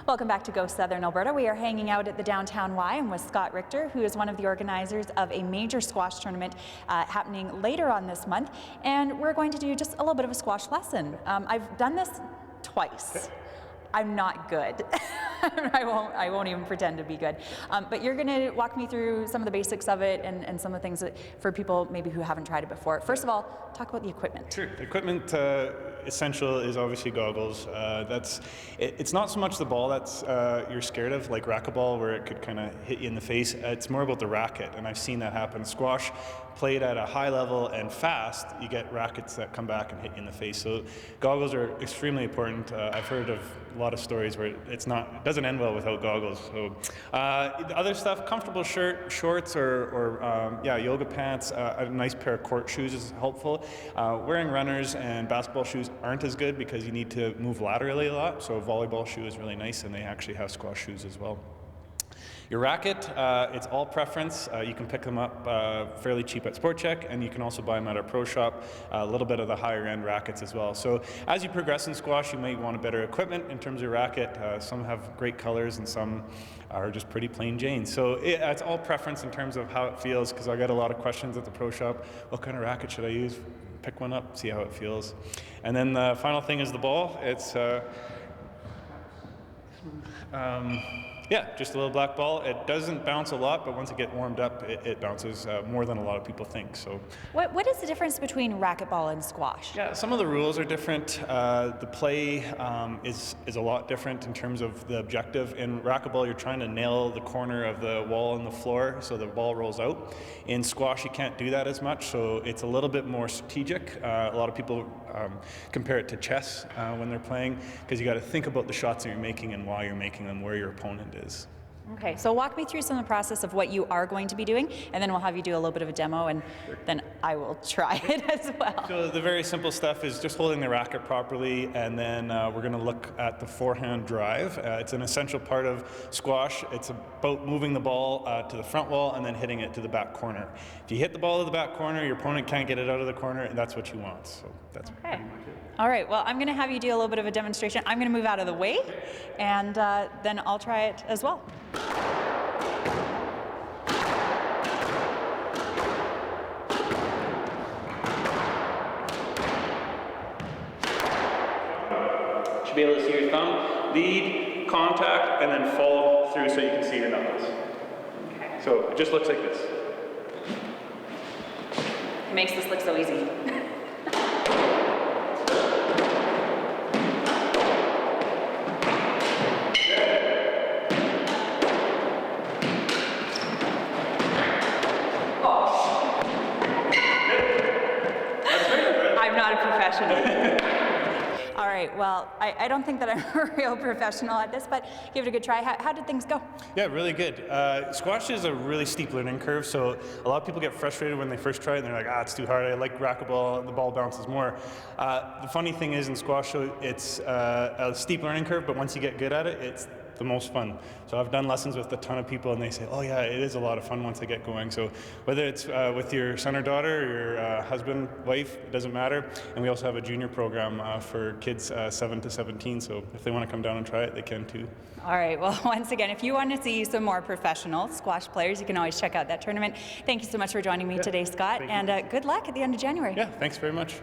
Welcome back to Go Southern Alberta. We are hanging out at the Downtown Y. I'm with Scott Richter, who is one of the organizers of a major squash tournament happening later on this month. And we're going to do just a little bit of a squash lesson. I've done this twice. I'm not good. I won't even pretend to be good. But you're going to walk me through some of the basics of it and some of the things that, for people maybe who haven't tried it before. First of all, talk about the equipment. Sure. The equipment essential is obviously goggles. It's not so much the ball that's you're scared of, like racquetball, where it could kind of hit you in the face. It's more about the racket, and I've seen that happen. Squash played at a high level and fast, you get rackets that come back and hit you in the face. So goggles are extremely important. I've heard of a lot of stories where it doesn't end well without goggles. So the other stuff, comfortable shorts or yoga pants, a nice pair of court shoes is helpful. Wearing runners and basketball shoes aren't as good because you need to move laterally a lot. So a volleyball shoe is really nice, and they actually have squash shoes as well. Your racket, it's all preference. You can pick them up fairly cheap at Sport Check, and you can also buy them at our pro shop, a little bit of the higher end rackets as well. So as you progress in squash, you may want a better equipment in terms of your racket. Some have great colors and some are just pretty plain Jane. So it's all preference in terms of how it feels, because I get a lot of questions at the pro shop. What kind of racket should I use? Pick one up, see how it feels. And then the final thing is the ball. It's just a little black ball. It doesn't bounce a lot, but once it gets warmed up, it bounces more than a lot of people think. So, what is the difference between racquetball and squash? Yeah, some of the rules are different. The play is a lot different in terms of the objective. In racquetball, you're trying to nail the corner of the wall and the floor so the ball rolls out. In squash, you can't do that as much, so it's a little bit more strategic. A lot of people compare it to chess when they're playing, because you got to think about the shots that you're making and why you're making them, where your opponent is. Okay, so walk me through some of the process of what you are going to be doing, and then we'll have you do a little bit of a demo, and then I will try it as well. So the very simple stuff is just holding the racket properly, and then we're going to look at the forehand drive. It's an essential part of squash. It's about moving the ball to the front wall and then hitting it to the back corner. If you hit the ball to the back corner, your opponent can't get it out of the corner, and that's what you want. So that's okay. All right, well, I'm going to have you do a little bit of a demonstration. I'm going to move out of the way, and then I'll try it as well. Should be able to see your thumb, lead, contact, and then follow through so you can see your knuckles. Okay. So it just looks like this. It makes this look so easy. I'm not a professional. All right, well, I don't think that I'm a real professional at this, but give it a good try. How did things go? Yeah, really good. Squash is a really steep learning curve, so a lot of people get frustrated when they first try it, and they're like, it's too hard, I like racquetball, the ball bounces more. The funny thing is in squash, it's a steep learning curve, but once you get good at it, it's the most fun. So I've done lessons with a ton of people, and they say, oh yeah, it is a lot of fun once they get going. So whether it's with your son or daughter, or your husband, wife, it doesn't matter. And we also have a junior program for kids 7 to 17, so if they want to come down and try it, they can too. All right, well, once again, if you want to see some more professional squash players, you can always check out that tournament. Thank you so much for joining me today, Scott, and good luck at the end of January. Yeah, thanks very much.